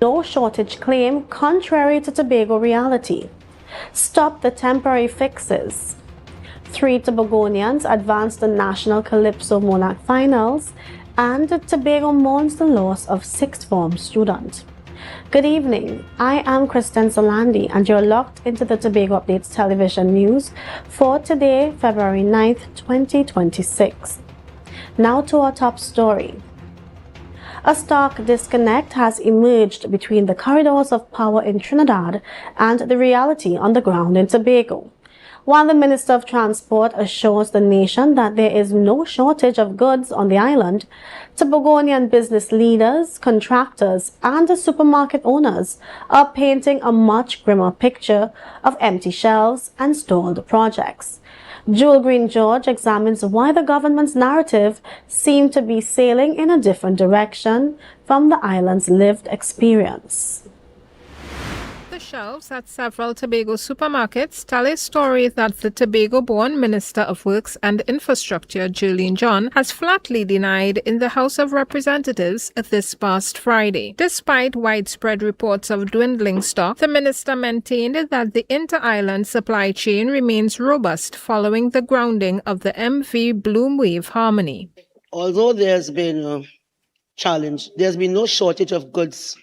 no shortage claim contrary to Tobago reality. Stop the temporary fixes. 3 Tobagonians advance the National Calypso Monarch Finals, and Tobago mourns the loss of sixth form student. Good evening, I am Kristen Solandi and you're locked into the Tobago Updates television news for today, February 9th, 2026. Now to our top story. A stark disconnect has emerged between the corridors of power in Trinidad and the reality on the ground in Tobago. While the Minister of Transport assures the nation that there is no shortage of goods on the island, Tobagonian business leaders, contractors, and supermarket owners are painting a much grimmer picture of empty shelves and stalled projects. Jewel Green George examines why the government's narrative seemed to be sailing in a different direction from the island's lived experience. The shelves at several Tobago supermarkets tell a story that the Tobago-born Minister of Works and Infrastructure, Jolene John, has flatly denied in the House of Representatives this past Friday. Despite widespread reports of dwindling stock, the minister maintained that the inter-island supply chain remains robust following the grounding of the MV Bloomwave Harmony. Although there's been a challenge, there's been no shortage of goods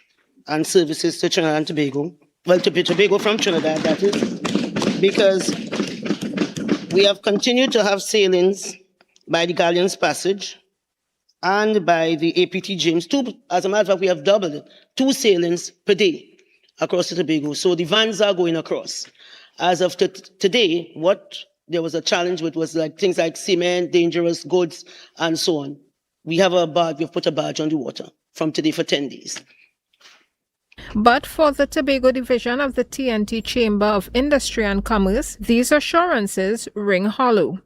and services to Trinidad and Tobago. Well, to Tobago from Trinidad, that is, because we have continued to have sailings by the Galleon's Passage and by the APT James. As a matter of fact, we have doubled it, 2 sailings per day across the Tobago. So the vans are going across. As of today, what there was a challenge with was like things like cement, dangerous goods, and so on. We have a barge, we've put a barge on the water from today for 10 days. But for the Tobago division of the TNT Chamber of Industry and Commerce, these assurances ring hollow.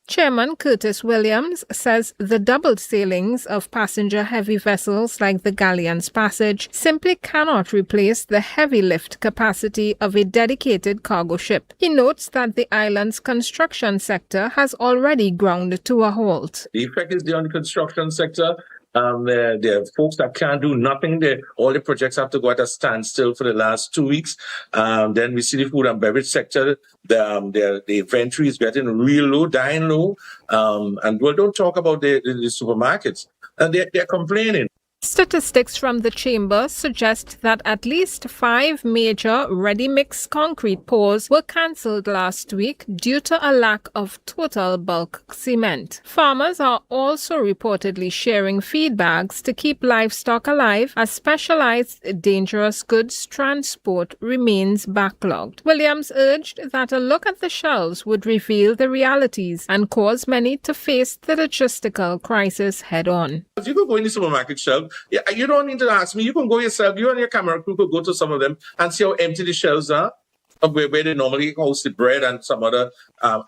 Chairman Curtis Williams says the doubled sailings of passenger-heavy vessels like the Galleon's Passage simply cannot replace the heavy lift capacity of a dedicated cargo ship. He notes that the island's construction sector has already ground to a halt. The effect is on the construction sector. There are folks that can't do nothing. All the projects have to go at a standstill for the last 2 weeks. Then we see the food and beverage sector. The inventory is getting real low, dying low. And we don't talk about the supermarkets. And they're complaining. Statistics from the chamber suggest that at least 5 major ready-mix concrete pours were cancelled last week due to a lack of total bulk cement. Farmers are also reportedly sharing feed bags to keep livestock alive as specialized dangerous goods transport remains backlogged. Williams urged that a look at the shelves would reveal the realities and cause many to face the logistical crisis head-on. You could go in the supermarket shelf. Yeah, you don't need to ask me. You can go yourself. You and your camera crew could go to some of them and see how empty the shelves are, where they normally host the bread and some other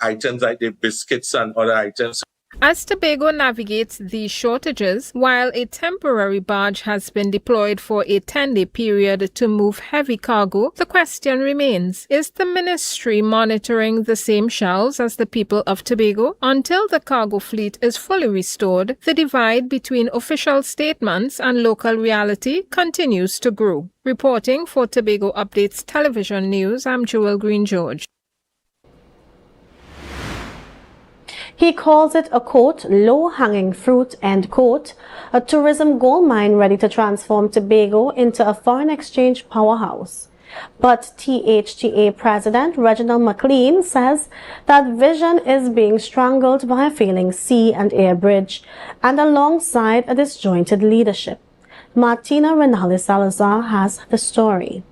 items like the biscuits and other items. As Tobago navigates these shortages, while a temporary barge has been deployed for a 10-day period to move heavy cargo, the question remains, is the ministry monitoring the same shelves as the people of Tobago? Until the cargo fleet is fully restored, the divide between official statements and local reality continues to grow. Reporting for Tobago Updates Television News, I'm Jewel Green George. He calls it a, quote, low-hanging fruit, end quote, a tourism gold mine ready to transform Tobago into a foreign exchange powerhouse. But THTA President Reginald McLean says that vision is being strangled by a failing sea and air bridge and alongside a disjointed leadership. Martina Renales Salazar has the story.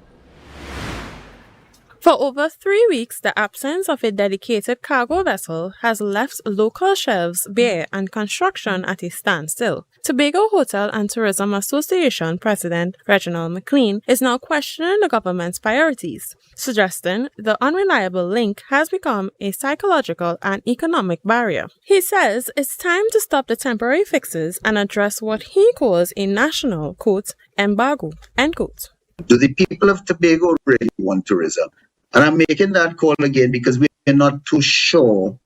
For over 3 weeks, the absence of a dedicated cargo vessel has left local shelves bare and construction at a standstill. Tobago Hotel and Tourism Association President Reginald McLean is now questioning the government's priorities, suggesting the unreliable link has become a psychological and economic barrier. He says it's time to stop the temporary fixes and address what he calls a national, quote, embargo, end quote. Do the people of Tobago really want tourism? And I'm making that call again because we're not too sure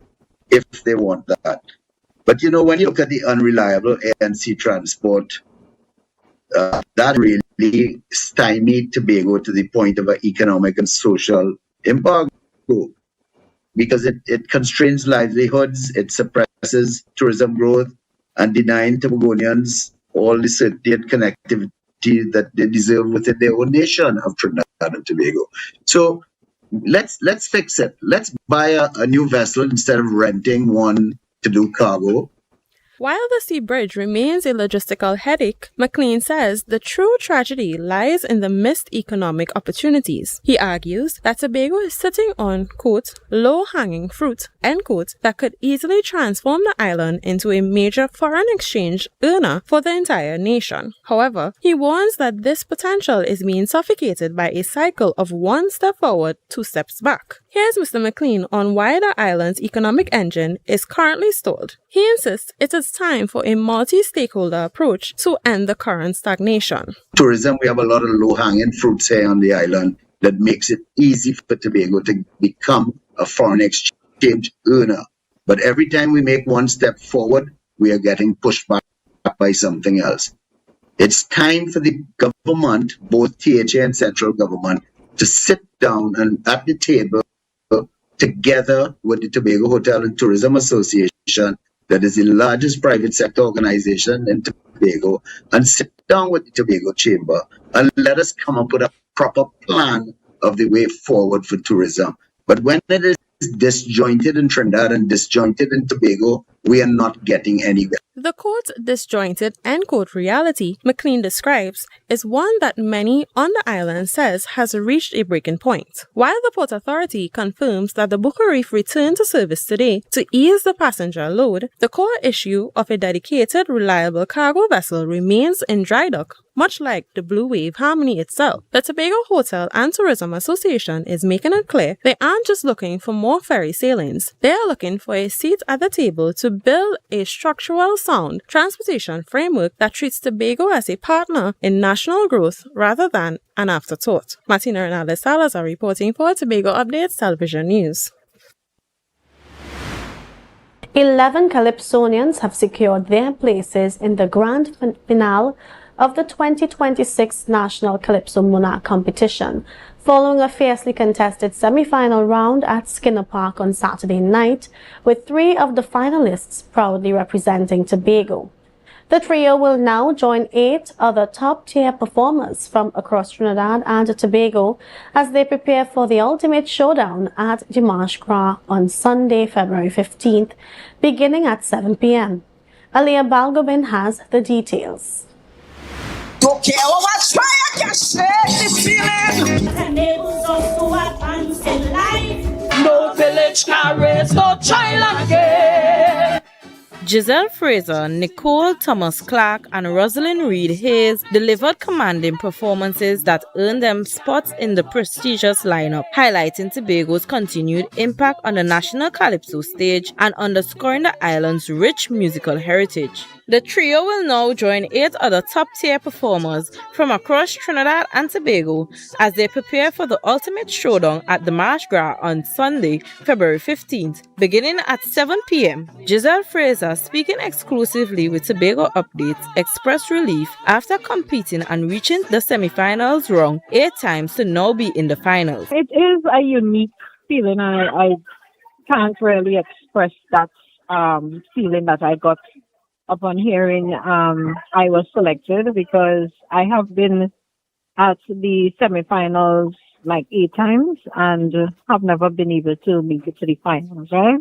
if they want that. But you know, when you look at the unreliable air and sea transport, that really stymied Tobago to the point of an economic and social embargo, because it constrains livelihoods, it suppresses tourism growth, and denying Tobagonians all the certainty and connectivity that they deserve within their own nation of Trinidad and Tobago. So let's fix it. Let's buy a new vessel instead of renting one to do cargo. While the sea bridge remains a logistical headache, McLean says the true tragedy lies in the missed economic opportunities. He argues that Tobago is sitting on, quote, low-hanging fruit, end quote, that could easily transform the island into a major foreign exchange earner for the entire nation. However, he warns that this potential is being suffocated by a cycle of one step forward, two steps back. Here's Mr. McLean on why the island's economic engine is currently stalled. He insists it is time for a multi-stakeholder approach to end the current stagnation. Tourism, we have a lot of low-hanging fruits here on the island that makes it easy for Tobago to become a foreign exchange earner. But every time we make one step forward, we are getting pushed back by something else. It's time for the government, both THA and central government, to sit down and at the table together with the Tobago Hotel and Tourism Association, that is the largest private sector organization in Tobago, and sit down with the Tobago Chamber and let us come up with a proper plan of the way forward for tourism. But when it is disjointed in Trinidad and disjointed in Tobago, we are not getting anywhere. The quote disjointed end quote reality McLean describes is one that many on the island says has reached a breaking point. While the Port Authority confirms that the Bucca Reef returned to service today to ease the passenger load, the core issue of a dedicated, reliable cargo vessel remains in dry dock, much like the Blue Wave Harmony itself. The Tobago Hotel and Tourism Association is making it clear they aren't just looking for more ferry sailings, they are looking for a seat at the table to build a structural sound transportation framework that treats Tobago as a partner in national growth rather than an afterthought. Martina Renales Salazar reporting for Tobago Updates Television News. 11 Calypsonians have secured their places in the grand finale of the 2026 National Calypso Monarch competition, following a fiercely contested semi-final round at Skinner Park on Saturday night, with 3 of the finalists proudly representing Tobago. The trio will now join 8 other top-tier performers from across Trinidad and Tobago as they prepare for the ultimate showdown at the Marsh Gras on Sunday, February 15th, beginning at 7 p.m. Alia Balgobin has the details. Okay, let's try the feeling. No village can raise no child again. Giselle Fraser, Nicole Thomas Clark, and Rosalind Reed Hayes delivered commanding performances that earned them spots in the prestigious lineup, highlighting Tobago's continued impact on the national calypso stage and underscoring the island's rich musical heritage. The trio will now join 8 other top-tier performers from across Trinidad and Tobago as they prepare for the ultimate showdown at the Marsh Gras on Sunday, February 15th, beginning at 7 p.m. Giselle Fraser, speaking exclusively with Tobago Updates, expressed relief after competing and reaching the semi-finals round 8 times to now be in the finals. It is a unique feeling. I can't really express that feeling that I got upon hearing I was selected, because I have been at the semifinals like 8 times and have never been able to make it to the finals, right?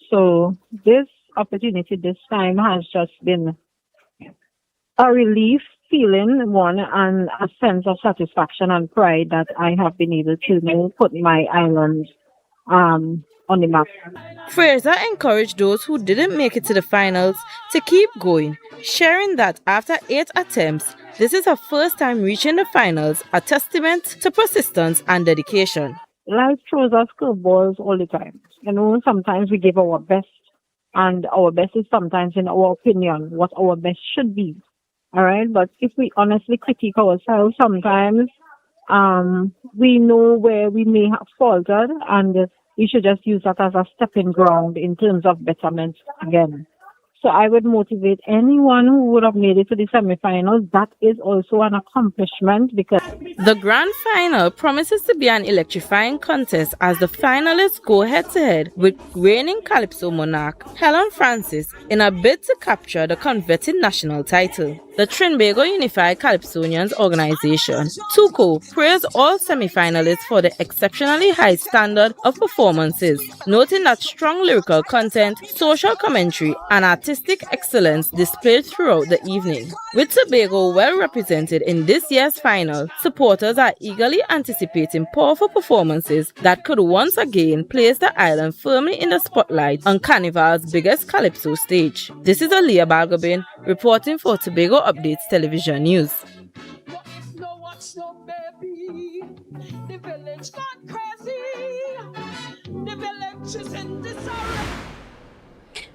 So this opportunity this time has just been a relief feeling, one, and a sense of satisfaction and pride that I have been able to put my island on the map. Fraser encouraged those who didn't make it to the finals to keep going, sharing that after 8 attempts, this is her first time reaching the finals, a testament to persistence and dedication. Life throws us curveballs all the time. Sometimes we give our best, and our best is sometimes, in our opinion, what our best should be. All right? But if we honestly critique ourselves, sometimes we know where we may have faltered, and we should just use that as a stepping ground in terms of betterment again. So I would motivate anyone who would have made it to the semifinals. That is also an accomplishment because The grand final promises to be an electrifying contest as the finalists go head-to-head with reigning Calypso monarch Helen Francis in a bid to capture the coveted national title. The Tobago Unified Calypsonians organization, TUCO, praised all semi-finalists for the exceptionally high standard of performances, noting that strong lyrical content, social commentary, and artistic excellence displayed throughout the evening. With Tobago well represented in this year's final, supporters are eagerly anticipating powerful performances that could once again place the island firmly in the spotlight on Carnival's biggest Calypso stage. This is Aaliyah Balgobin reporting for Tobago Updates Television News. The village got crazy. The village is in disarray.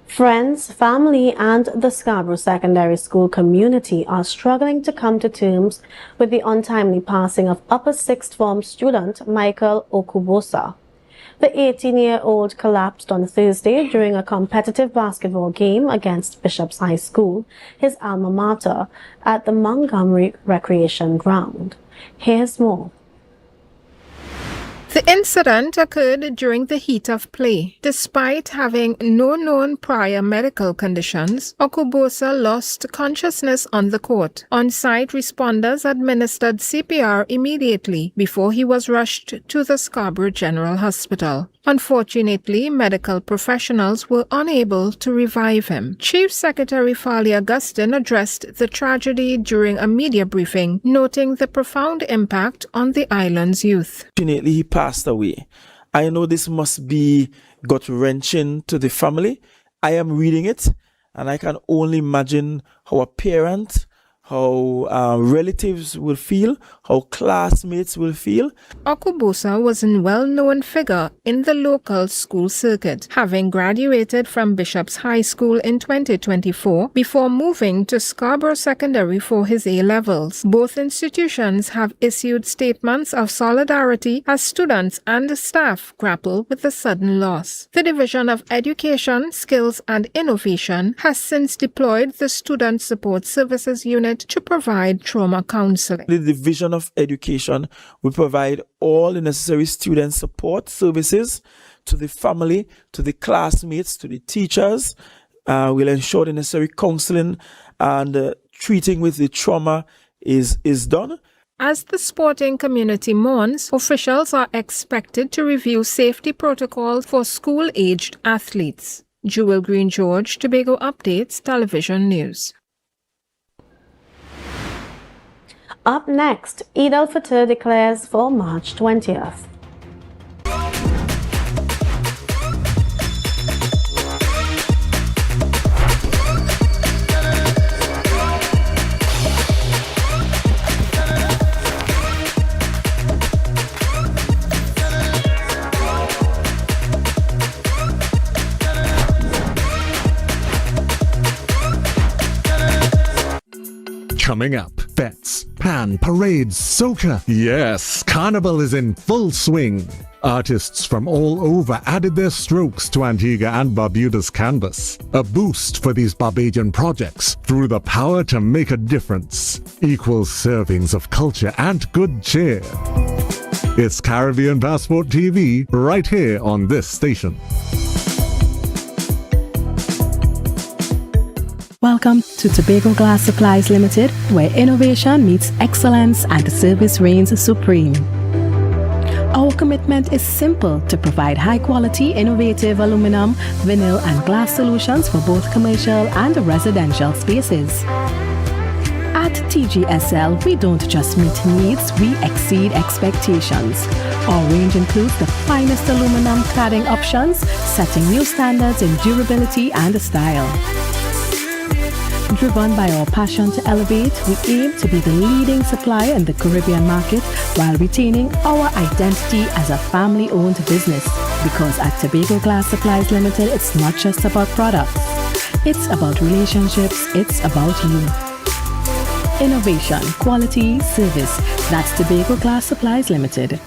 Friends, family, and the Scarborough Secondary School community are struggling to come to terms with the untimely passing of upper sixth form student Michael Okubosa. The 18-year-old collapsed on Thursday during a competitive basketball game against Bishop's High School, his alma mater, at the Montgomery Recreation Ground. Here's more. The incident occurred during the heat of play. Despite having no known prior medical conditions, Okubosa lost consciousness on the court. On-site responders administered CPR immediately before he was rushed to the Scarborough General Hospital. Unfortunately, medical professionals were unable to revive him. Chief Secretary Farley Augustine addressed the tragedy during a media briefing, noting the profound impact on the island's youth. Unfortunately, he passed away. I know this must be gut-wrenching to the family. I am reading it, and I can only imagine how a parent, how relatives will feel, how classmates will feel. Okubosa was a well-known figure in the local school circuit, having graduated from Bishop's High School in 2024 before moving to Scarborough Secondary for his A-levels. Both institutions have issued statements of solidarity as students and staff grapple with the sudden loss. The Division of Education, Skills and Innovation has since deployed the Student Support Services Unit to provide trauma counseling. The Division of Education will provide all the necessary student support services to the family, to the classmates, to the teachers. We'll ensure the necessary counseling and treating with the trauma is done. As the sporting community mourns, officials are expected to review safety protocols for school-aged athletes. Jewel Green George, Tobago Updates Television News. Up next, Eid al-Fitr declares for March 20th. Coming up, fetes, pan, parades, soca. Yes, Carnival is in full swing. Artists from all over added their strokes to Antigua and Barbuda's canvas. A boost for these Barbadian projects through the power to make a difference. Equal servings of culture and good cheer. It's Caribbean Passport TV right here on this station. Welcome to Tobago Glass Supplies Limited, where innovation meets excellence and service reigns supreme. Our commitment is simple: to provide high-quality, innovative aluminum, vinyl, and glass solutions for both commercial and residential spaces. At TGSL, we don't just meet needs, we exceed expectations. Our range includes the finest aluminum cladding options, setting new standards in durability and style. Driven by our passion to elevate, we aim to be the leading supplier in the Caribbean market while retaining our identity as a family-owned business. Because at Tobago Glass Supplies Limited, it's not just about products. It's about relationships, it's about you. Innovation, quality, service. That's Tobago Glass Supplies Limited.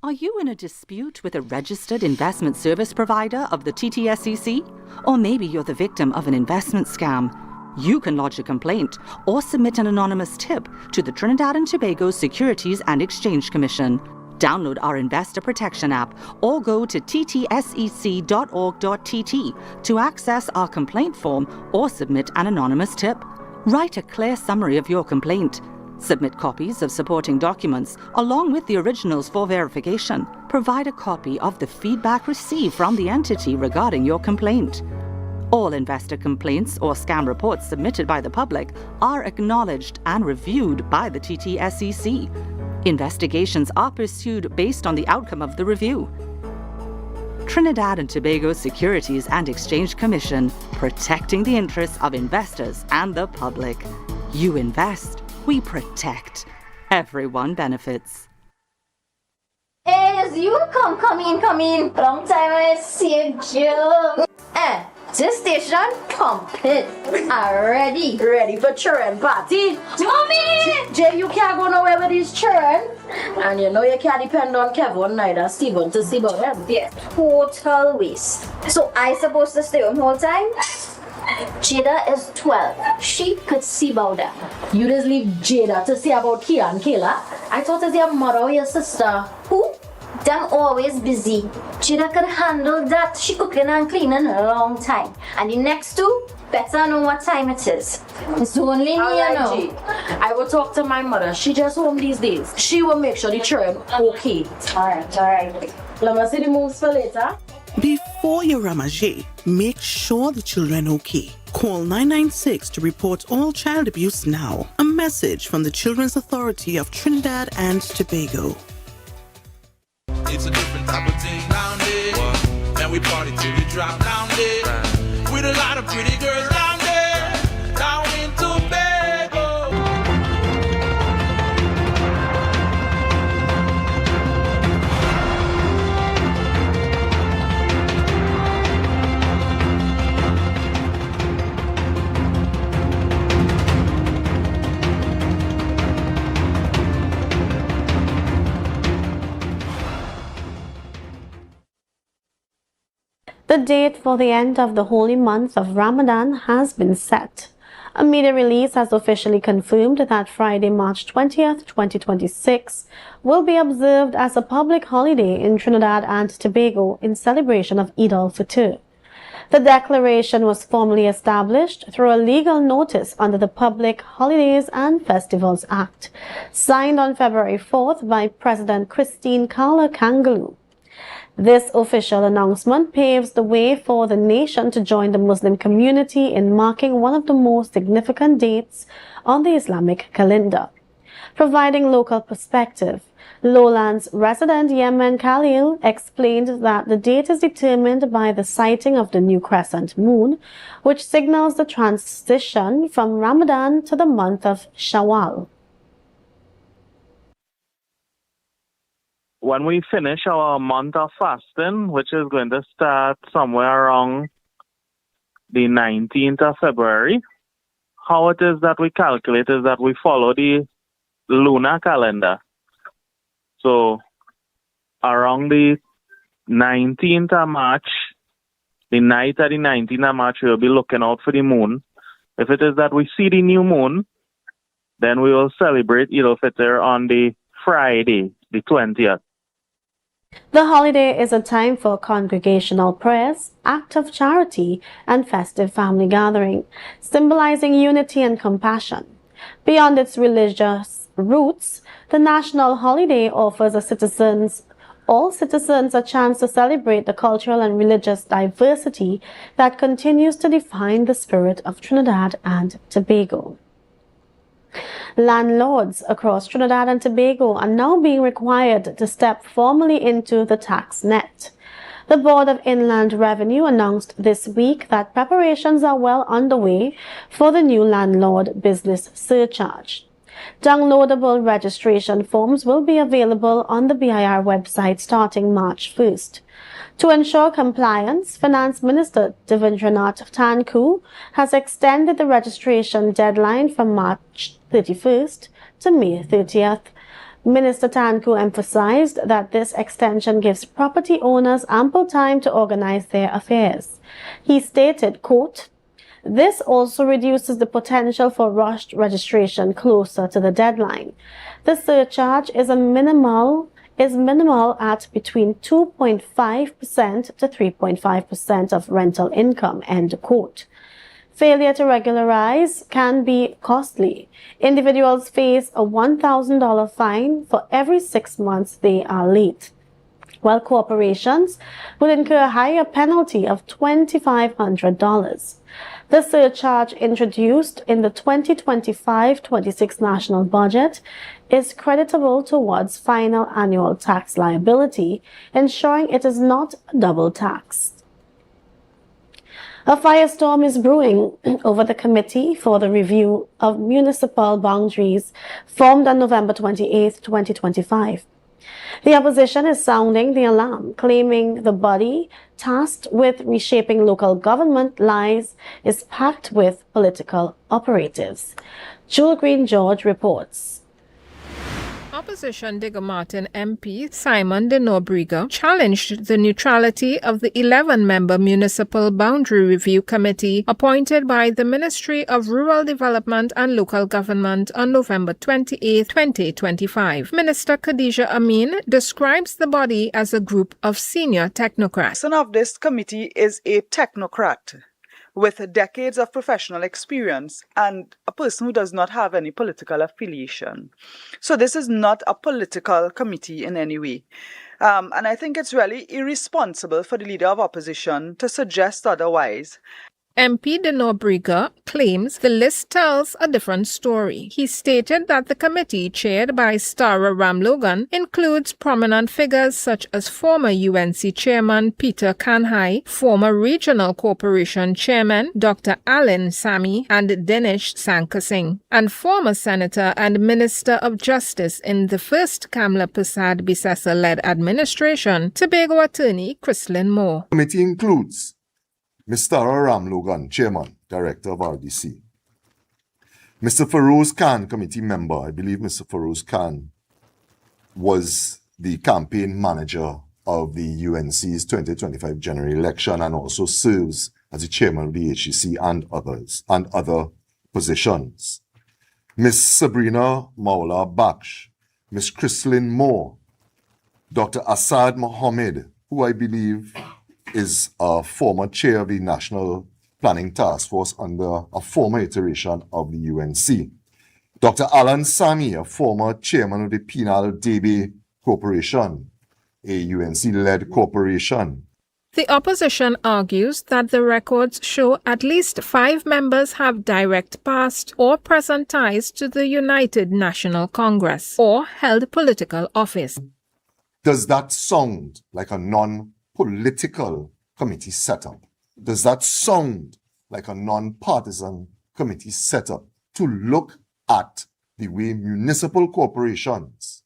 Are you in a dispute with a registered investment service provider of the TTSEC? Or maybe you're the victim of an investment scam? You can lodge a complaint or submit an anonymous tip to the Trinidad and Tobago Securities and Exchange Commission. Download our Investor Protection app or go to ttsec.org.tt to access our complaint form or submit an anonymous tip. Write a clear summary of your complaint. Submit copies of supporting documents along with the originals for verification. Provide a copy of the feedback received from the entity regarding your complaint. All investor complaints or scam reports submitted by the public are acknowledged and reviewed by the TTSEC. Investigations are pursued based on the outcome of the review. Trinidad and Tobago Securities and Exchange Commission, protecting the interests of investors and the public. You invest, we protect. Everyone benefits. Hey, it's you. Come in. Long time I see you. This station complete. Ready for children party. Mommy! Jay, you can't go nowhere with these children. And you know you can't depend on Kevin neither Stephen to see about them. Yeah, total waste. So I supposed to stay home whole time? Jada is 12. She could see about that. You just leave Jada to see about Kia and Kayla? I thought it's your mother or your sister. Who? Them always busy. Jada could handle that. She cooking and cleaning a long time. And the next two better know what time it is. It's only me, you know. I will talk to my mother. She just home these days. She will make sure the children okay. Alright. Let me see the moves for later. Before you ramage, make sure the children okay. Call 996 to report all child abuse now. A message from the Children's Authority of Trinidad and Tobago. It's a different type of thing down there. And we party till we drop down there. With a lot of pretty girls down there. Down in Tobago. The date for the end of the holy month of Ramadan has been set. A media release has officially confirmed that Friday, March 20th, 2026 will be observed as a public holiday in Trinidad and Tobago in celebration of Eid al-Fitr. The declaration was formally established through a legal notice under the Public Holidays and Festivals Act, signed on February 4th by President Christine Carla Kangaloo. This official announcement paves the way for the nation to join the Muslim community in marking one of the most significant dates on the Islamic calendar. Providing local perspective, Lowlands resident Yemen Khalil explained that the date is determined by the sighting of the new crescent moon, which signals the transition from Ramadan to the month of Shawwal. When we finish our month of fasting, which is going to start somewhere around the 19th of February, how it is that we calculate is that we follow the lunar calendar. So around the 19th of March, the night of the 19th of March, we'll be looking out for the moon. If it is that we see the new moon, then we will celebrate Eid al-Fitr on the Friday, the 20th. The holiday is a time for congregational prayers, act of charity, and festive family gathering, symbolizing unity and compassion. Beyond its religious roots, the national holiday offers all citizens a chance to celebrate the cultural and religious diversity that continues to define the spirit of Trinidad and Tobago. Landlords across Trinidad and Tobago are now being required to step formally into the tax net. The Board of Inland Revenue announced this week that preparations are well underway for the new landlord business surcharge. Downloadable registration forms will be available on the BIR website starting March 1st. To ensure compliance, Finance Minister Devendranath Tanku has extended the registration deadline from March 31st to May 30th. Minister Tanku emphasized that this extension gives property owners ample time to organize their affairs. He stated, quote, "This also reduces the potential for rushed registration closer to the deadline. The surcharge is minimal at between 2.5% to 3.5% of rental income," end quote. Failure to regularize can be costly. Individuals face a $1,000 fine for every 6 months they are late, while corporations would incur a higher penalty of $2,500. The surcharge introduced in the 2025-26 national budget is creditable towards final annual tax liability, ensuring it is not double taxed. A firestorm is brewing over the Committee for the Review of Municipal Boundaries formed on November 28, 2025. The opposition is sounding the alarm, claiming the body tasked with reshaping local government lies is packed with political operatives. Jewel Green George reports. Opposition Digger Martin MP Simon de Norbriga challenged the neutrality of the 11-member Municipal Boundary Review Committee appointed by the Ministry of Rural Development and Local Government on November 28, 2025. Minister Khadija Amin describes the body as a group of senior technocrats. The person of this committee is a technocrat with decades of professional experience and a person who does not have any political affiliation. So this is not a political committee in any way. And I think it's really irresponsible for the leader of opposition to suggest otherwise. MP de Norbriga claims the list tells a different story. He stated that the committee, chaired by Stara Ramlogan, includes prominent figures such as former UNC chairman Peter Kanhai, former Regional Corporation chairman Dr. Alan Sami and Dinesh Sankar, and former Senator and Minister of Justice in the first Kamla Prasad Bisesa-led administration, Tobago attorney Chrislyn Moore. The committee includes Mr. Ramlogan, Chairman, Director of RDC. Mr. Feroz Khan, Committee Member. I believe Mr. Feroz Khan was the campaign manager of the UNC's 2025 general election and also serves as the Chairman of the HEC and other positions. Ms. Sabrina Maula Baksh, Ms. Chrislyn Moore, Dr. Asad Mohammed, who I believe is a former chair of the National Planning Task Force under a former iteration of the UNC. Dr. Alan Sami, a former chairman of the Penal Debe Corporation, a UNC-led corporation. The opposition argues that the records show at least 5 members have direct past or present ties to the United National Congress or held political office. Does that sound like a non-political committee setup? Does that sound like a non-partisan committee setup to look at the way municipal corporations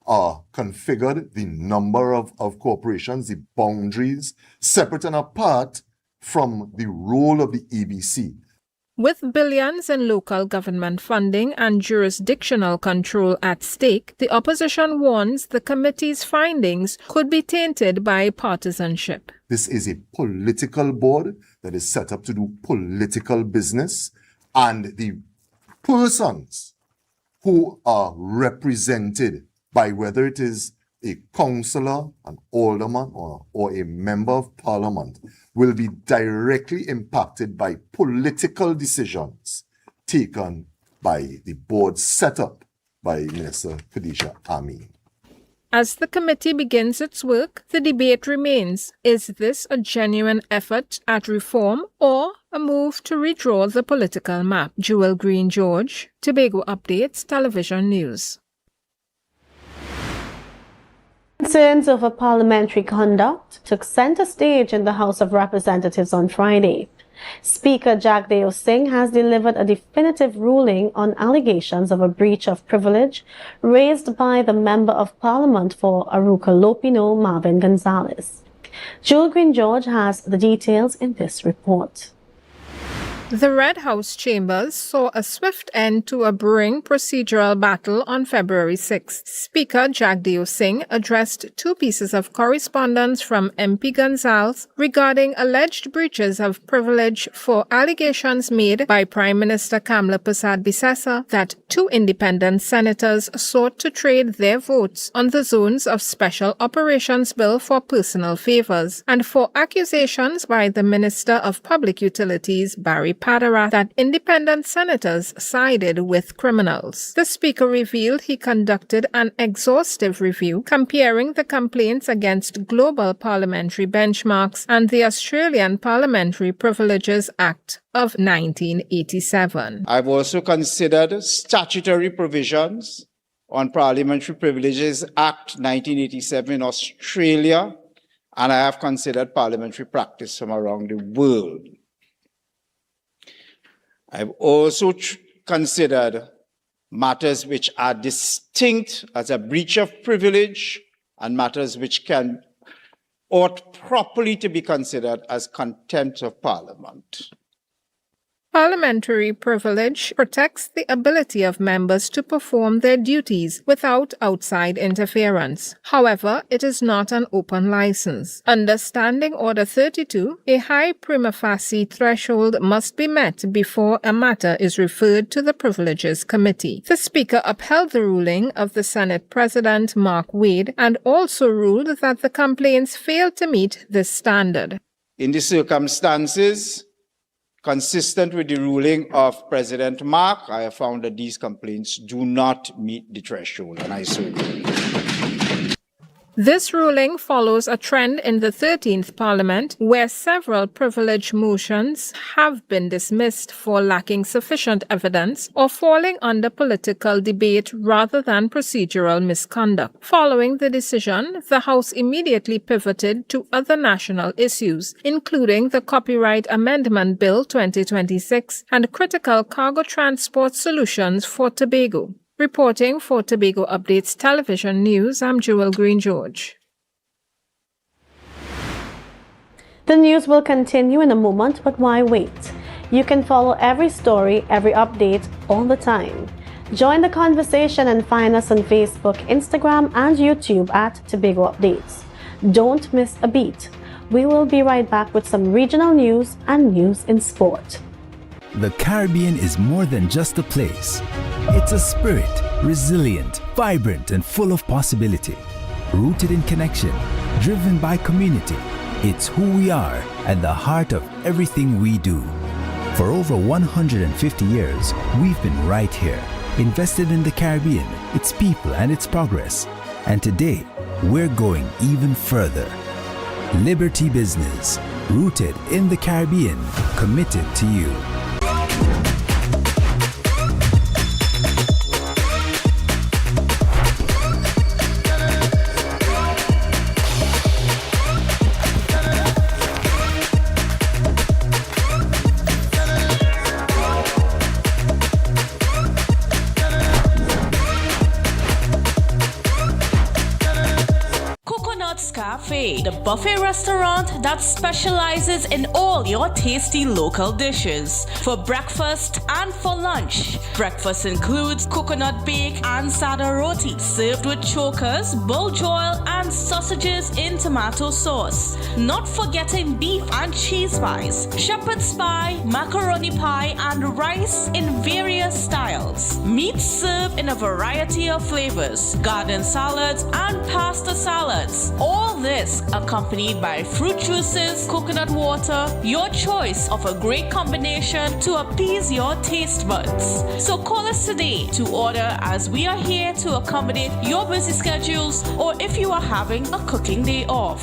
are configured, the number of corporations, the boundaries, separate and apart from the role of the EBC? With billions in local government funding and jurisdictional control at stake, the opposition warns the committee's findings could be tainted by partisanship. This is a political board that is set up to do political business, and the persons who are represented by whether it is a councillor, an alderman, or a member of parliament will be directly impacted by political decisions taken by the board set up by Minister Khadija Amin. As the committee begins its work, the debate remains, is this a genuine effort at reform or a move to redraw the political map? Jewel Green George, Tobago Updates Television News. Concerns over parliamentary conduct took center stage in the House of Representatives on Friday. Speaker Jagdeo Singh has delivered a definitive ruling on allegations of a breach of privilege raised by the Member of Parliament for Aruca Lopino, Marvin Gonzalez. Jewel Green George has the details in this report. The Red House chambers saw a swift end to a brewing procedural battle on February 6. Speaker Jagdeo Singh addressed two pieces of correspondence from MP Gonzalez regarding alleged breaches of privilege for allegations made by Prime Minister Kamla Persad Bissessa that two independent senators sought to trade their votes on the Zones of Special Operations Bill for personal favors, and for accusations by the Minister of Public Utilities, Barry Padara, that independent senators sided with criminals. The Speaker revealed he conducted an exhaustive review comparing the complaints against global parliamentary benchmarks and the Australian Parliamentary Privileges Act of 1987. I've also considered statutory provisions on Parliamentary Privileges Act 1987 in Australia, and I have considered parliamentary practice from around the world. I've also considered matters which are distinct as a breach of privilege and matters which ought properly to be considered as contempt of Parliament. Parliamentary privilege protects the ability of members to perform their duties without outside interference. However, it is not an open license. Under Standing Order 32, a high prima facie threshold must be met before a matter is referred to the Privileges Committee. The Speaker upheld the ruling of the Senate President Mark Wade and also ruled that the complaints failed to meet this standard. In the circumstances consistent with the ruling of President Mark, I have found that these complaints do not meet the threshold, and I so agree. This ruling follows a trend in the 13th Parliament where several privilege motions have been dismissed for lacking sufficient evidence or falling under political debate rather than procedural misconduct. Following the decision, the House immediately pivoted to other national issues, including the Copyright Amendment Bill 2026 and critical cargo transport solutions for Tobago. Reporting for Tobago Updates Television News, I'm Jewel Green George. The news will continue in a moment, but why wait? You can follow every story, every update, all the time. Join the conversation and find us on Facebook, Instagram, and YouTube at Tobago Updates. Don't miss a beat. We will be right back with some regional news and news in sport. The Caribbean is more than just a place. It's a spirit, resilient, vibrant, and full of possibility. Rooted in connection, driven by community. It's who we are at the heart of everything we do. For over 150 years, we've been right here, invested in the Caribbean, its people, and its progress. And today, we're going even further. Liberty Business, rooted in the Caribbean, committed to you. The buffet restaurant that specializes in all your tasty local dishes. For breakfast and for lunch. Breakfast includes coconut bake and sada roti, served with chokers, bull joil, and sausages in tomato sauce. Not forgetting beef and cheese pies, shepherd's pie, macaroni pie, and rice in various styles. Meat served in a variety of flavors, garden salads, and pasta salads. All this accompanied by fruit juices, coconut water, your choice of a great combination to appease your taste buds. So call us today to order, as we are here to accommodate your busy schedules or if you are having a cooking day off.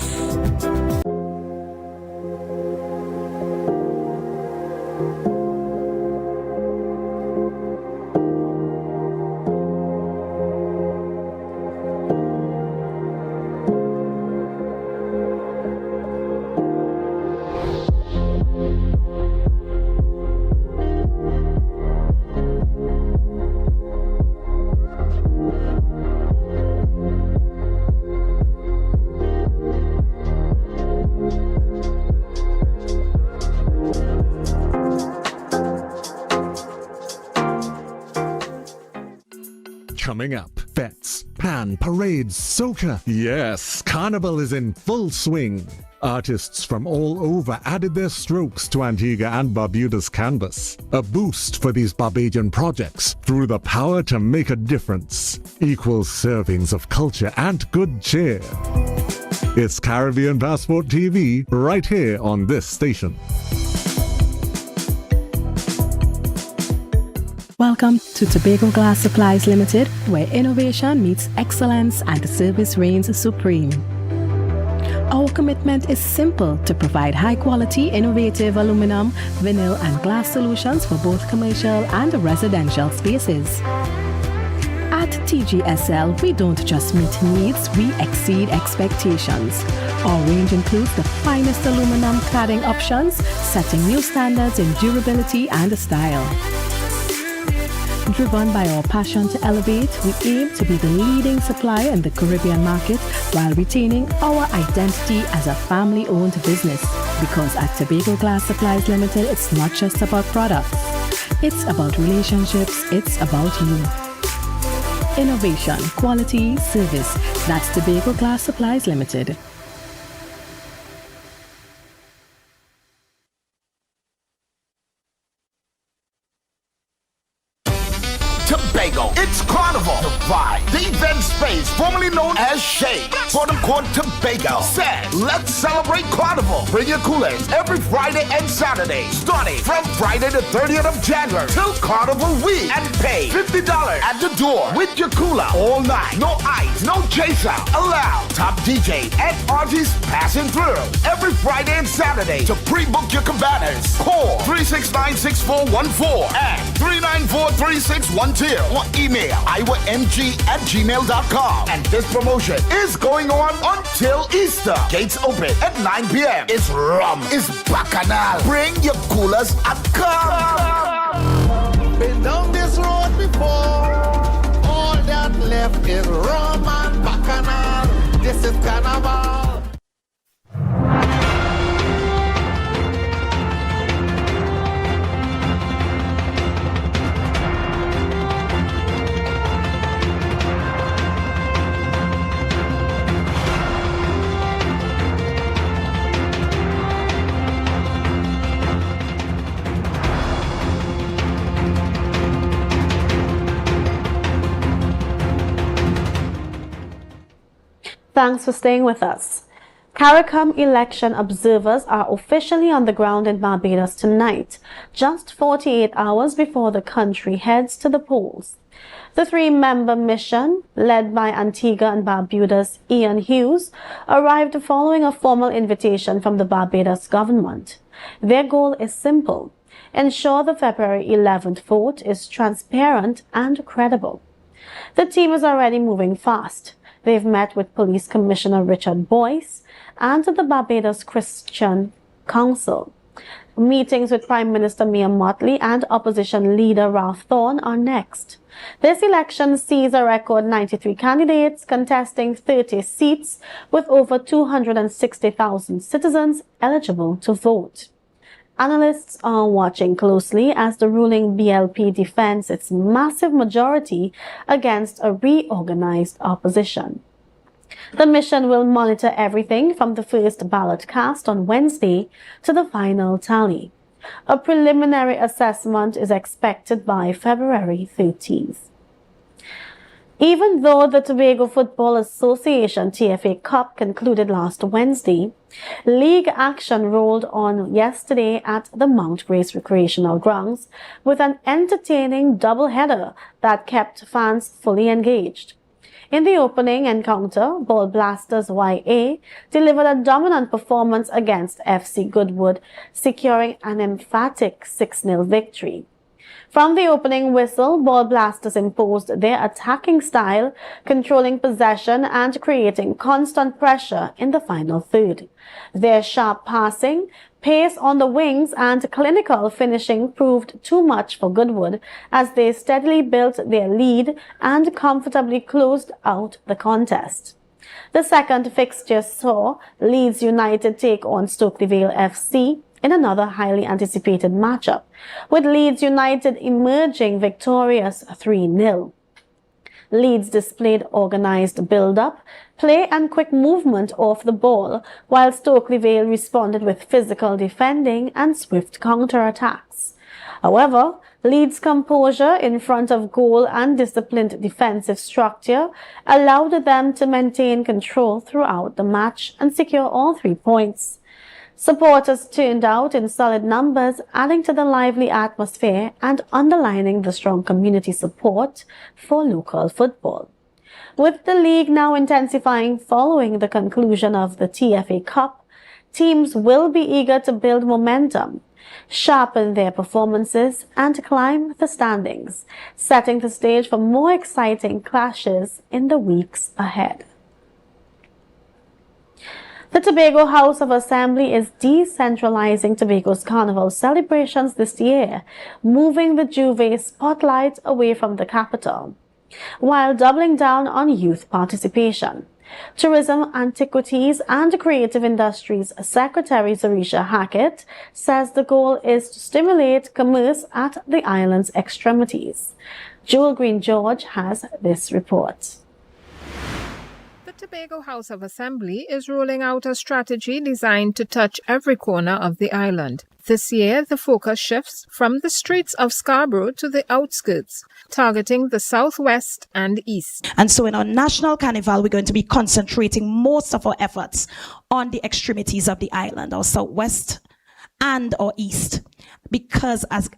Coming up, fets, pan, parades, soca. Yes, Carnival is in full swing. Artists from all over added their strokes to Antigua and Barbuda's canvas. A boost for these Barbadian projects through the power to make a difference. Equal servings of culture and good cheer. It's Caribbean Passport TV right here on this station. Welcome to Tobago Glass Supplies Limited, where innovation meets excellence and the service reigns supreme. Our commitment is simple: to provide high-quality, innovative aluminum, vinyl, and glass solutions for both commercial and residential spaces. At TGSL, we don't just meet needs, we exceed expectations. Our range includes the finest aluminum cladding options, setting new standards in durability and style. Driven by our passion to elevate, we aim to be the leading supplier in the Caribbean market while retaining our identity as a family-owned business. Because at Tobago Glass Supplies Limited, it's not just about products. It's about relationships, it's about you. Innovation, quality, service. That's Tobago Glass Supplies Limited. Tobago. It's Carnival. The vibe. The event space, formerly known as Shade, quote unquote Tobago, said, let's celebrate Carnival. Bring your coolers every Friday and Saturday, starting from Friday the 30th of January till Carnival week, and pay $50 at the door with your cooler all night. No ice, no chaser allowed. Top DJ and artists passing through every Friday and Saturday. To pre-book your cabanas, call 369-6414 and 394-3612 or email iwamg@gmail.com. And this promotion is going on until Easter. Gates open at 9 p.m. It's rum, it's bacchanal. Bring your coolers and come. Been down this road before. All that left is rum and bacchanal. This is Carnival. Thanks for staying with us. CARICOM election observers are officially on the ground in Barbados tonight, just 48 hours before the country heads to the polls. The three-member mission, led by Antigua and Barbuda's Ian Hughes, arrived following a formal invitation from the Barbados government. Their goal is simple: ensure the February 11th vote is transparent and credible. The team is already moving fast. They've met with Police Commissioner Richard Boyce and the Barbados Christian Council. Meetings with Prime Minister Mia Mottley and opposition leader Ralph Thorne are next. This election sees a record 93 candidates contesting 30 seats with over 260,000 citizens eligible to vote. Analysts are watching closely as the ruling BLP defends its massive majority against a reorganized opposition. The mission will monitor everything from the first ballot cast on Wednesday to the final tally. A preliminary assessment is expected by February 13th. Even though the Tobago Football Association TFA Cup concluded last Wednesday, league action rolled on yesterday at the Mount Grace Recreational Grounds with an entertaining doubleheader that kept fans fully engaged. In the opening encounter, Ball Blasters YA delivered a dominant performance against FC Goodwood, securing an emphatic 6-0 victory. From the opening whistle, Ball Blasters imposed their attacking style, controlling possession and creating constant pressure in the final third. Their sharp passing, pace on the wings and clinical finishing proved too much for Goodwood as they steadily built their lead and comfortably closed out the contest. The second fixture saw Leeds United take on Stokely Vale FC in another highly anticipated matchup, with Leeds United emerging victorious 3-0. Leeds displayed organized build-up, play and quick movement off the ball, while Stokely Vale responded with physical defending and swift counter-attacks. However, Leeds' composure in front of goal and disciplined defensive structure allowed them to maintain control throughout the match and secure all 3 points. Supporters turned out in solid numbers, adding to the lively atmosphere and underlining the strong community support for local football. With the league now intensifying following the conclusion of the TFA Cup, teams will be eager to build momentum, sharpen their performances, and climb the standings, setting the stage for more exciting clashes in the weeks ahead. The Tobago House of Assembly is decentralizing Tobago's carnival celebrations this year, moving the Juve spotlight away from the capital, while doubling down on youth participation. Tourism, Antiquities and Creative Industries Secretary Zarisha Hackett says the goal is to stimulate commerce at the island's extremities. Joel Green George has this report. The Tobago House of Assembly is rolling out a strategy designed to touch every corner of the island. This year, the focus shifts from the streets of Scarborough to the outskirts, targeting the southwest and east. And so in our national carnival, we're going to be concentrating most of our efforts on the extremities of the island, our southwest and our east. Because, as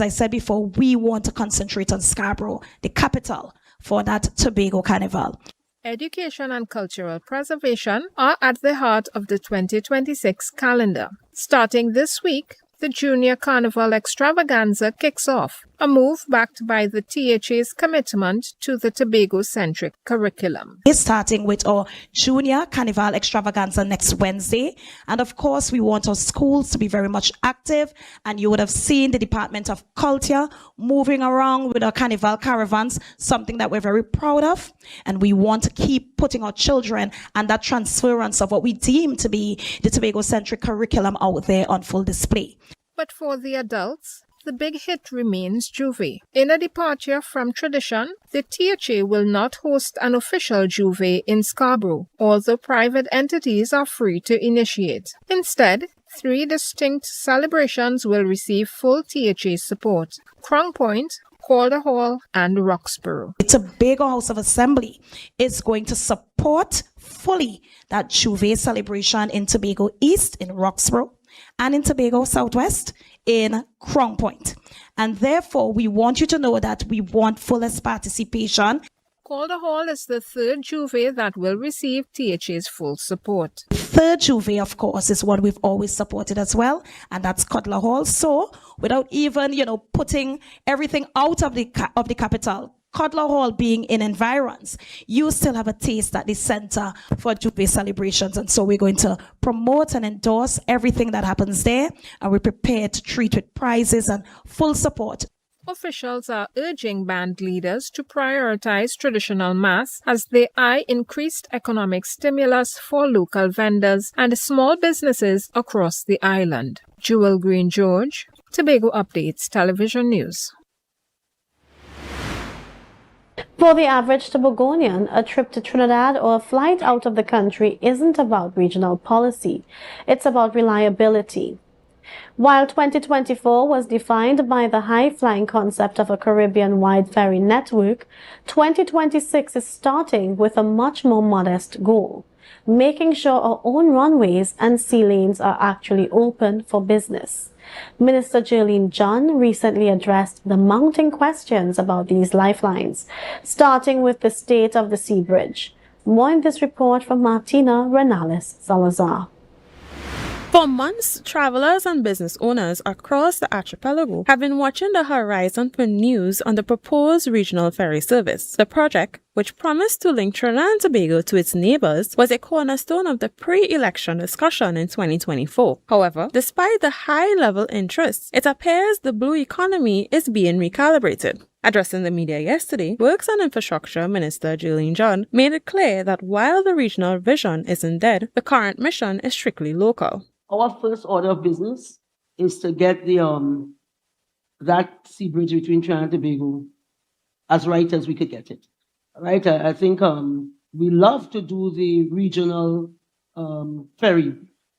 I said before, we want to concentrate on Scarborough, the capital for that Tobago carnival. Education and cultural preservation are at the heart of the 2026 calendar. Starting this week, the Junior Carnival Extravaganza kicks off, a move backed by the THA's commitment to the Tobago-centric curriculum. It's starting with our Junior Carnival Extravaganza next Wednesday. And of course, we want our schools to be very much active. And you would have seen the Department of Culture moving around with our carnival caravans, something that we're very proud of. And we want to keep putting our children and that transference of what we deem to be the Tobago-centric curriculum out there on full display. But for the adults, the big hit remains Juve. In a departure from tradition, the THA will not host an official Juve in Scarborough, although private entities are free to initiate. Instead, 3 distinct celebrations will receive full THA support: Crown Point, Calder Hall, and Roxborough. It's a Tobago House of Assembly. It's going to support fully that Juve celebration in Tobago East, in Roxborough, and in Tobago Southwest, in Crown Point. And therefore, we want you to know that we want fullest participation. Calder Hall is the 3rd Juve that will receive THA's full support. 3rd Juve, of course, is what we've always supported as well, and that's Cutler Hall. So, without even, putting everything out of the capital, Cutler Hall being in environs, you still have a taste at the center for Juve celebrations. And so we're going to promote and endorse everything that happens there, and we're prepared to treat with prizes and full support. Officials are urging band leaders to prioritize traditional mass as they eye increased economic stimulus for local vendors and small businesses across the island. Jewel Green George, Tobago Updates Television News. For the average Tobagonian, a trip to Trinidad or a flight out of the country isn't about regional policy. It's about reliability. While 2024 was defined by the high-flying concept of a Caribbean-wide ferry network, 2026 is starting with a much more modest goal: making sure our own runways and sea lanes are actually open for business. Minister Jerlene John recently addressed the mounting questions about these lifelines, starting with the state of the sea bridge. More in this report from Martina Renales Salazar. For months, travelers and business owners across the archipelago have been watching the horizon for news on the proposed regional ferry service. The project, which promised to link Trinidad and Tobago to its neighbors, was a cornerstone of the pre-election discussion in 2024. However, despite the high-level interest, it appears the blue economy is being recalibrated. Addressing the media yesterday, Works and Infrastructure Minister Jerlene John made it clear that while the regional vision isn't dead, the current mission is strictly local. Our first order of business is to get the that sea bridge between Trinidad and Tobago as right as we could get it. right? I think we love to do the regional ferry,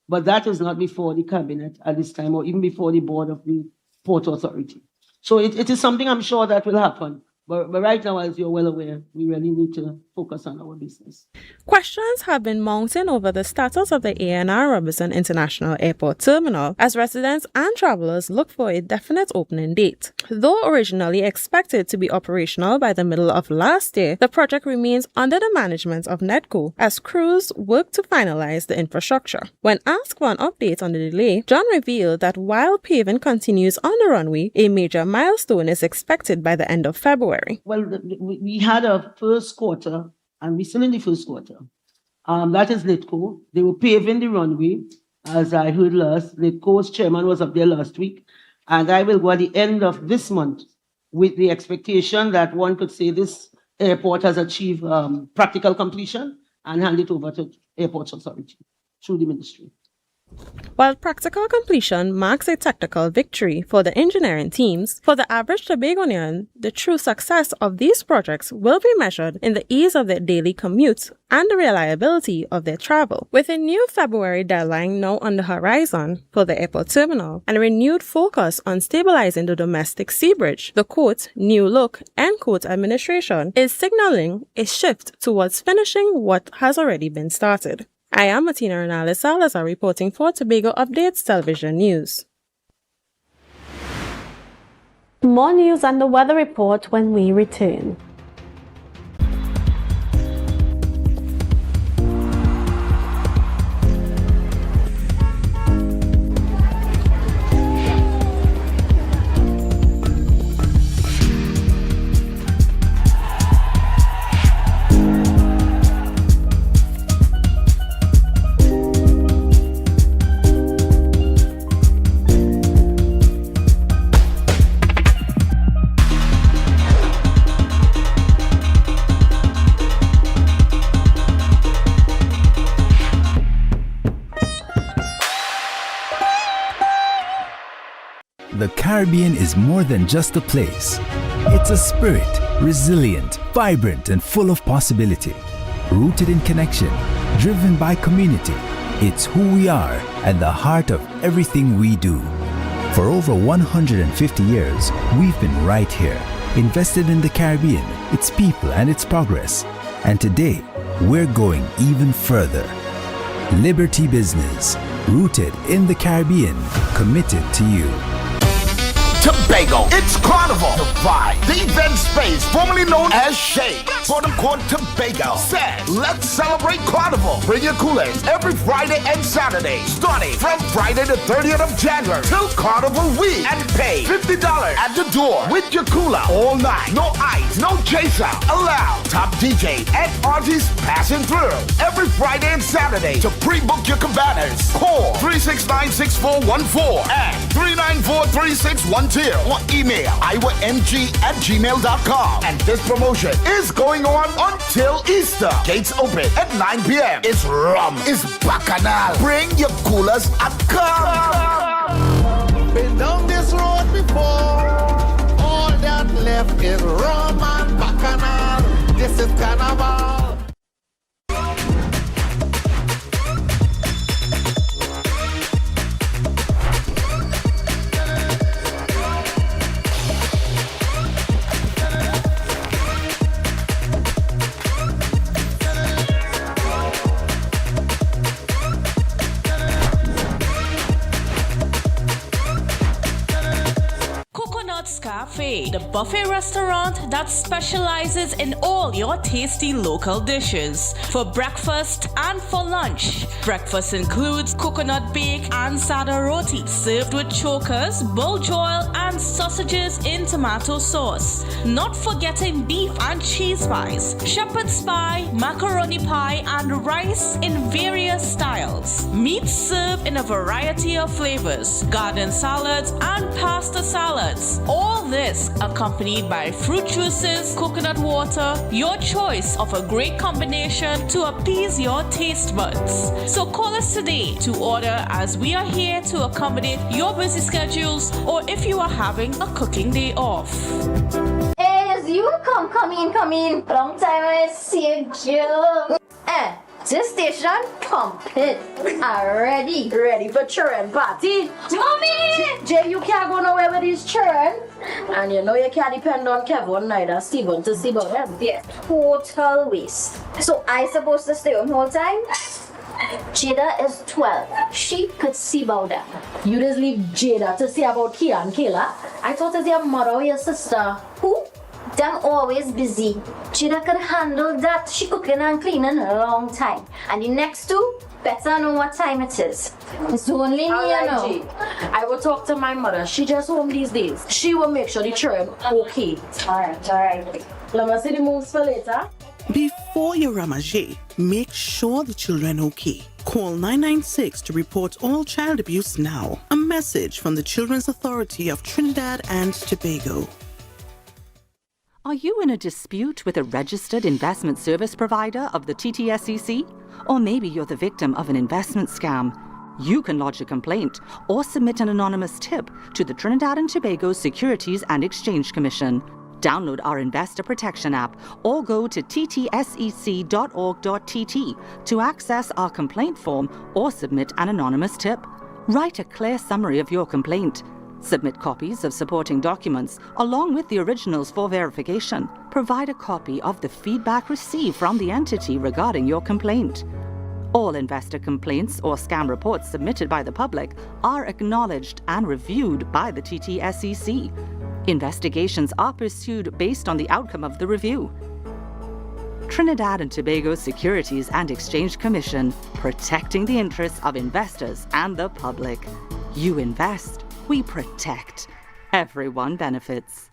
but that is not before the cabinet at this time, or even before the board of the Port Authority. So it is something I'm sure that will happen. But right now, as you're well aware, we really need to focus on our business. Questions have been mounting over the status of the A&R Robertson International Airport Terminal as residents and travelers look for a definite opening date. Though originally expected to be operational by the middle of last year, the project remains under the management of NEDCO as crews work to finalize the infrastructure. When asked for an update on the delay, John revealed that while paving continues on the runway, a major milestone is expected by the end of February. Well, we had a first quarter, and we're still in the first quarter. That is NITCO. They were paving the runway, as I heard last. NITCO's chairman was up there last week, and I will go at the end of this month with the expectation that one could say this airport has achieved practical completion and hand it over to Airports Authority through the ministry. While practical completion marks a technical victory for the engineering teams, for the average Tobagonian, the true success of these projects will be measured in the ease of their daily commute and the reliability of their travel. With a new February deadline now on the horizon for the airport terminal and a renewed focus on stabilizing the domestic sea bridge, the quote, new look, end quote administration is signaling a shift towards finishing what has already been started. I am Martina Renales Salazar reporting for Tobago Updates Television News. More news and the weather report when we return. The Caribbean is more than just a place. It's a spirit, resilient, vibrant, and full of possibility. Rooted in connection, driven by community. It's who we are at the heart of everything we do. For over 150 years, we've been right here, invested in the Caribbean, its people, and its progress. And today, we're going even further. Liberty Business, rooted in the Caribbean, committed to you. Tobago, it's Carnival. The Vibe, the event space formerly known as Shade, for the Court Tobago, said, let's celebrate Carnival. Bring your coolers every Friday and Saturday, starting from Friday the 30th of January till Carnival week, and pay $50 at the door with your cooler all night. No ice, no chaser allowed. Top DJ and artists passing through every Friday and Saturday. To pre-book your cabanas, call 369-6414 and 394-3612 or email iwamg@gmail.com. And this promotion is going on until Easter. Gates open at 9 p.m. It's rum, it's bacchanal. Bring your coolers and come. Been down this road before. All that left is rum and bacchanal. This is Carnival. Cafe, the buffet restaurant that specializes in all your tasty local dishes. For breakfast and for lunch. Breakfast includes coconut bake and sada roti, served with chokers, buljoil, and sausages in tomato sauce. Not forgetting beef and cheese pies, shepherd's pie, macaroni pie, and rice in various styles. Meat served in a variety of flavors, garden salads, and pasta salads. All this accompanied by fruit juices, coconut water, your choice of a great combination to appease your taste buds. So call us today to order, as we are here to accommodate your busy schedules or if you are having a cooking day off. Is you come in. Long time I see you. This station complete. Ready for children party. Mommy! Jay, you can't go nowhere with these children. And you know you can't depend on Kevin neither Steven to see about them. Yeah. Total waste. So I supposed to stay home whole time? Jada is 12. She could see about them. You just leave Jada to see about Kia and Kayla. I thought it was your mother or your sister. Who? Them always busy. Jada could handle that. She cooking and cleaning a long time. And the next two, better know what time it is. It's only me, you know. I will talk to my mother. She just home these days. She will make sure the children okay. Alright. Let me see the moves for later. Before you ramage, make sure the children okay. Call 996 to report all child abuse now. A message from the Children's Authority of Trinidad and Tobago. Are you in a dispute with a registered investment service provider of the TTSEC? Or maybe you're the victim of an investment scam? You can lodge a complaint or submit an anonymous tip to the Trinidad and Tobago Securities and Exchange Commission. Download our Investor Protection app or go to ttsec.org.tt to access our complaint form or submit an anonymous tip. Write a clear summary of your complaint. Submit copies of supporting documents along with the originals for verification. Provide a copy of the feedback received from the entity regarding your complaint. All investor complaints or scam reports submitted by the public are acknowledged and reviewed by the TTSEC. Investigations are pursued based on the outcome of the review. Trinidad and Tobago Securities and Exchange Commission, protecting the interests of investors and the public. You invest, we protect. Everyone benefits.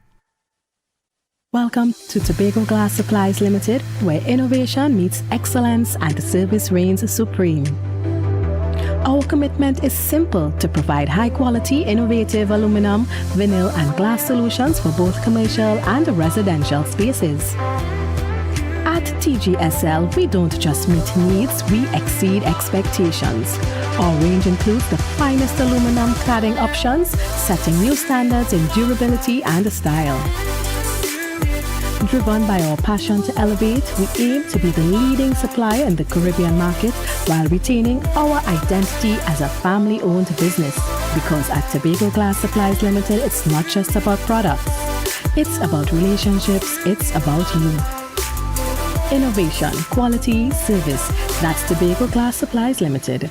Welcome to Tobago Glass Supplies Limited, where innovation meets excellence and the service reigns supreme. Our commitment is simple: to provide high-quality, innovative aluminum, vinyl, and glass solutions for both commercial and residential spaces. At TGSL, we don't just meet needs, we exceed expectations. Our range includes the finest aluminum cladding options, setting new standards in durability and style. Driven by our passion to elevate, we aim to be the leading supplier in the Caribbean market while retaining our identity as a family-owned business. Because at Tobago Glass Supplies Limited, it's not just about products. It's about relationships. It's about you. Innovation, quality, service. That's Tobago Glass Supplies Limited.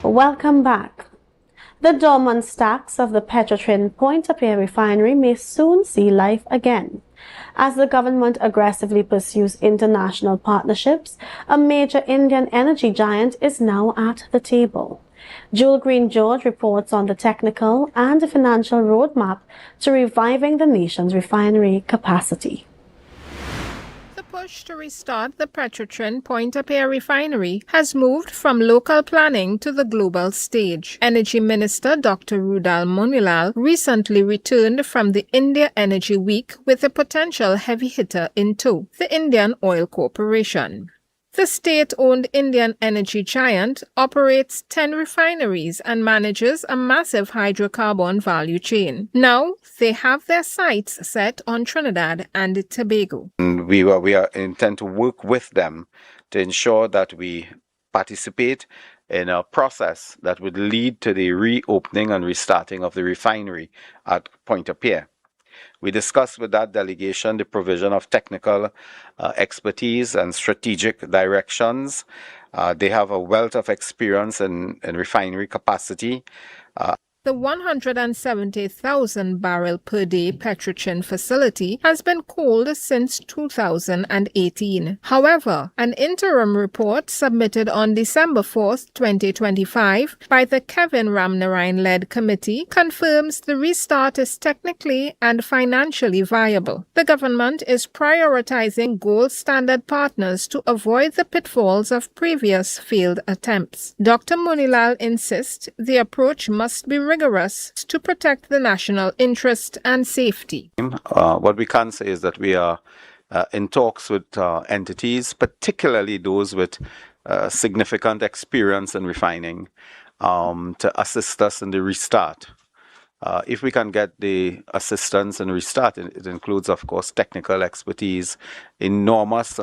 Welcome back. The dormant stacks of the Petrotrin Point-A-Pierre refinery may soon see life again. As the government aggressively pursues international partnerships, a major Indian energy giant is now at the table. Jewel Green George reports on the technical and financial roadmap to reviving the nation's refinery capacity. The push to restart the Petrotrin Point-A-Pierre refinery has moved from local planning to the global stage. Energy Minister Dr. Rudal Munilal recently returned from the India Energy Week with a potential heavy hitter in tow, the Indian Oil Corporation. The state-owned Indian energy giant operates 10 refineries and manages a massive hydrocarbon value chain. Now, they have their sights set on Trinidad and Tobago. We intend to work with them to ensure that we participate in a process that would lead to the reopening and restarting of the refinery at Point-A-Pierre. We discussed with that delegation the provision of technical expertise and strategic directions. They have a wealth of experience in refinery capacity. The 170,000 barrel per day Petrochin facility has been coaled since 2018. However, an interim report submitted on December 4, 2025 by the Kevin Ramnarine-led committee confirms the restart is technically and financially viable. The government is prioritizing gold standard partners to avoid the pitfalls of previous failed attempts. Dr. Munilal insists the approach must be rigorous to protect the national interest and safety. What we can say is that we are in talks with entities, particularly those with significant experience in refining, to assist us in the restart. If we can get the assistance and restart, it includes, of course, technical expertise, enormous,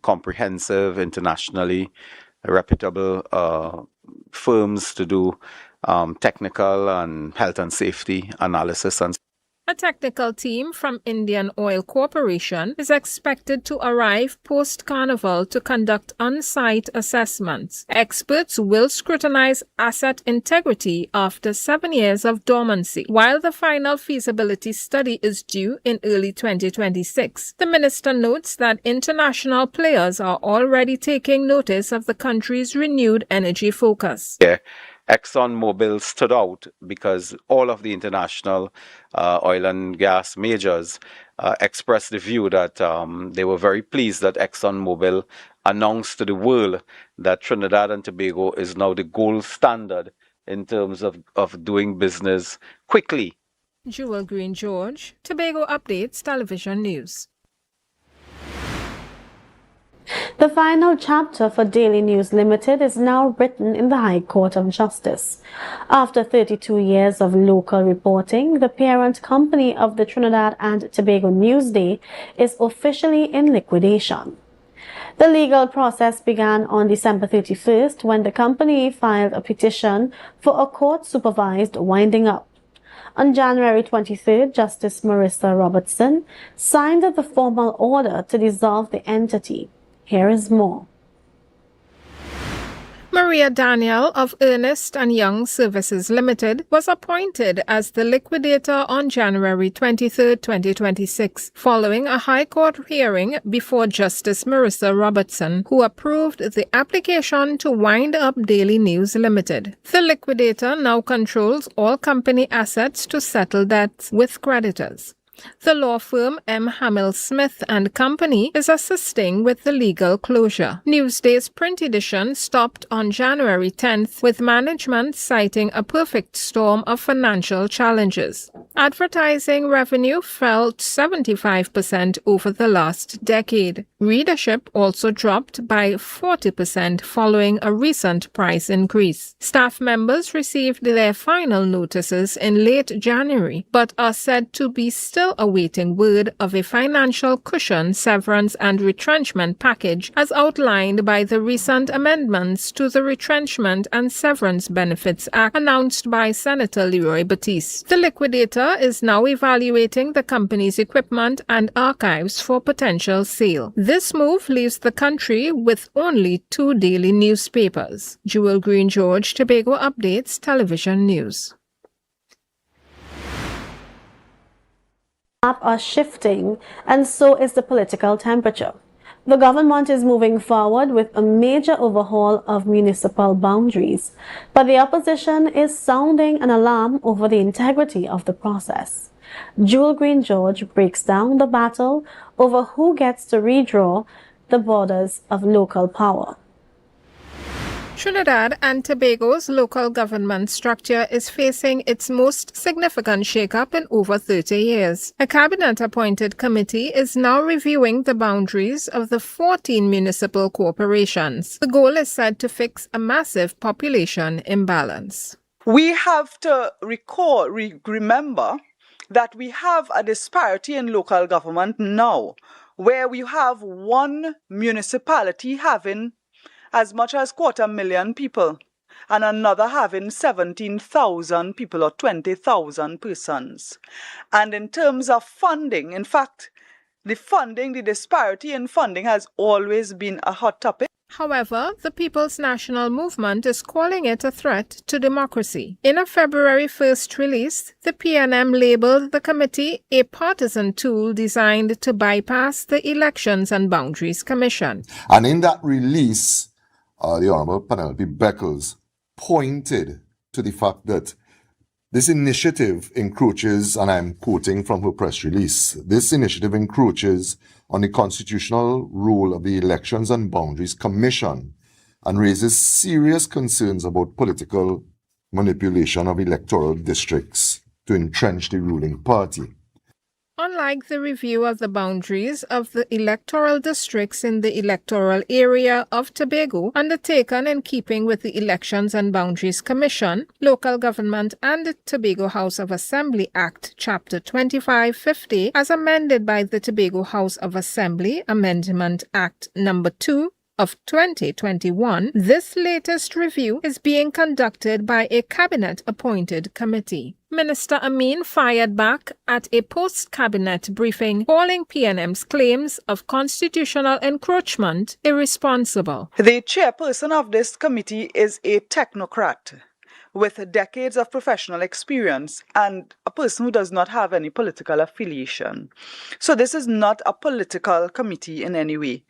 comprehensive, internationally reputable firms to do technical and health and safety analysis. And a technical team from Indian Oil Corporation is expected to arrive post-Carnival to conduct on-site assessments. Experts will scrutinize asset integrity after 7 years of dormancy. While the final feasibility study is due in early 2026, the minister notes that international players are already taking notice of the country's renewed energy focus. yeah, ExxonMobil stood out because all of the international oil and gas majors expressed the view that they were very pleased that ExxonMobil announced to the world that Trinidad and Tobago is now the gold standard in terms of doing business quickly. Jewel Green George, Tobago Updates Television News. The final chapter for Daily News Limited is now written in the High Court of Justice. After 32 years of local reporting, the parent company of the Trinidad and Tobago Newsday is officially in liquidation. The legal process began on December 31st when the company filed a petition for a court-supervised winding up. On January 23rd, Justice Marissa Robertson signed the formal order to dissolve the entity. Here is more. Maria Daniel of Ernest and Young Services Limited was appointed as the liquidator on January 23, 2026, following a High Court hearing before Justice Marissa Robertson, who approved the application to wind up Daily News Limited. The liquidator now controls all company assets to settle debts with creditors. The law firm M. Hamill Smith and Company is assisting with the legal closure. Newsday's print edition stopped on January 10th, with management citing a perfect storm of financial challenges. Advertising revenue fell 75% over the last decade. Readership also dropped by 40% following a recent price increase. Staff members received their final notices in late January, but are said to be still awaiting word of a financial cushion, severance and retrenchment package as outlined by the recent amendments to the Retrenchment and Severance Benefits Act announced by Senator Leroy Batiste. The liquidator is now evaluating the company's equipment and archives for potential sale. This move leaves the country with only 2 daily newspapers. Jewel Green George, Tobago Updates Television News. Are shifting, and so is the political temperature. The government is moving forward with a major overhaul of municipal boundaries, but the opposition is sounding an alarm over the integrity of the process. Jewel Green George breaks down the battle over who gets to redraw the borders of local power. Trinidad and Tobago's local government structure is facing its most significant shakeup in over 30 years. A cabinet-appointed committee is now reviewing the boundaries of the 14 municipal corporations. The goal is said to fix a massive population imbalance. We have to remember that we have a disparity in local government now, where we have one municipality having as much as 250,000 people, and another having 17,000 people or 20,000 persons. And in terms of funding, in fact, the disparity in funding has always been a hot topic. However, the People's National Movement is calling it a threat to democracy. In a February 1st release, the PNM labeled the committee a partisan tool designed to bypass the Elections and Boundaries Commission. And in that release, the Honorable Penelope Beckles pointed to the fact that this initiative encroaches, and I'm quoting from her press release, this initiative encroaches on the constitutional role of the Elections and Boundaries Commission and raises serious concerns about political manipulation of electoral districts to entrench the ruling party. Unlike the review of the boundaries of the electoral districts in the electoral area of Tobago undertaken in keeping with the Elections and Boundaries Commission, Local Government and the Tobago House of Assembly Act Chapter 2550, as amended by the Tobago House of Assembly Amendment Act No. 2 of 2021, this latest review is being conducted by a cabinet-appointed committee. Minister Amin fired back at a post-cabinet briefing, calling PNM's claims of constitutional encroachment irresponsible. The chairperson of this committee is a technocrat with decades of professional experience and a person who does not have any political affiliation. So this is not a political committee in any way.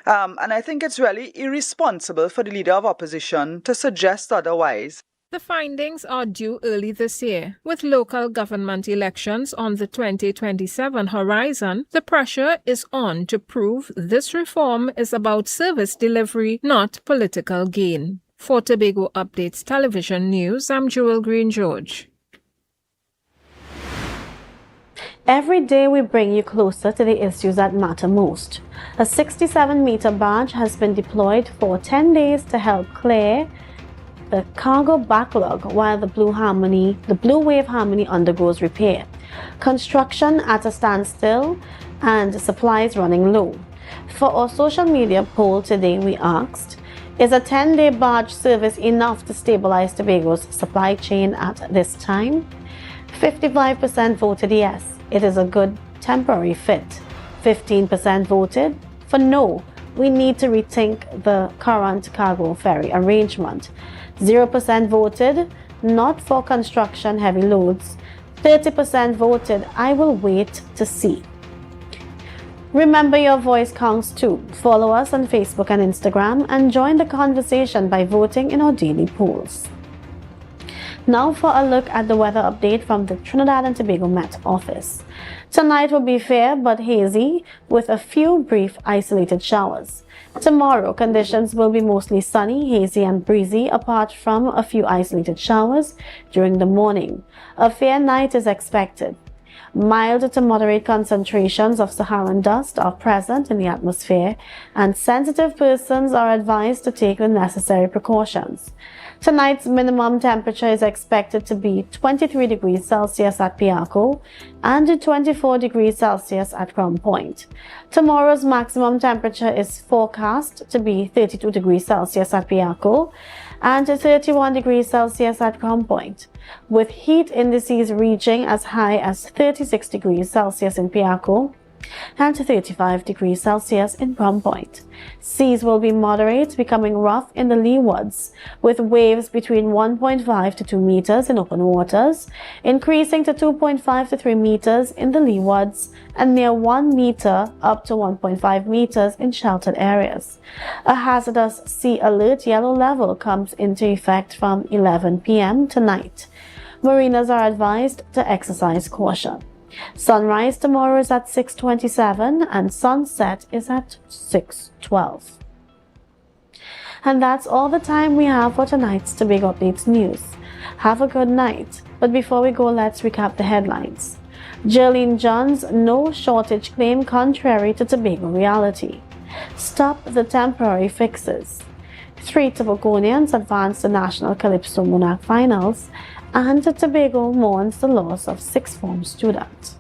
And I think it's really irresponsible for the leader of opposition to suggest otherwise. The findings are due early this year. With local government elections on the 2027 horizon, the pressure is on to prove this reform is about service delivery, not political gain. For Tobago Updates Television News, I'm Jewel Green George. Every day we bring you closer to the issues that matter most. A 67-meter barge has been deployed for 10 days to help clear the cargo backlog while the Blue Wave Harmony undergoes repair. Construction at a standstill and supplies running low. For our social media poll today, we asked, is a 10-day barge service enough to stabilize Tobago's supply chain at this time? 55% voted yes, it is a good temporary fit. 15% voted for no, we need to rethink the current cargo ferry arrangement. 0% voted not for construction heavy loads. 30% voted I will wait to see. Remember, your voice counts too. Follow us on Facebook and Instagram and join the conversation by voting in our daily polls. Now for a look at the weather update from the Trinidad and Tobago Met Office. Tonight will be fair but hazy with a few brief isolated showers. Tomorrow, conditions will be mostly sunny, hazy and breezy apart from a few isolated showers during the morning. A fair night is expected. Mild to moderate concentrations of Saharan dust are present in the atmosphere, and sensitive persons are advised to take the necessary precautions. Tonight's minimum temperature is expected to be 23 degrees Celsius at Piarco and 24 degrees Celsius at Crown Point. Tomorrow's maximum temperature is forecast to be 32 degrees Celsius at Piarco and 31 degrees Celsius at Crown Point, with heat indices reaching as high as 36 degrees Celsius in Piarco and 35 degrees Celsius in Crown Point. Seas will be moderate, becoming rough in the leewards, with waves between 1.5 to 2 meters in open waters, increasing to 2.5 to 3 meters in the leewards, and near 1 meter up to 1.5 meters in sheltered areas. A hazardous sea alert yellow level comes into effect from 11 p.m. tonight. Mariners are advised to exercise caution. Sunrise tomorrow is at 6:27 and sunset is at 6:12. And that's all the time we have for tonight's Tobago Updates news. Have a good night. But before we go, let's recap the headlines. Jerlene John's no shortage claim contrary to Tobago reality. Stop the temporary fixes. 3 Tobagonians advance the National Calypso Monarch Finals, and Tobago mourns the loss of 6th form students.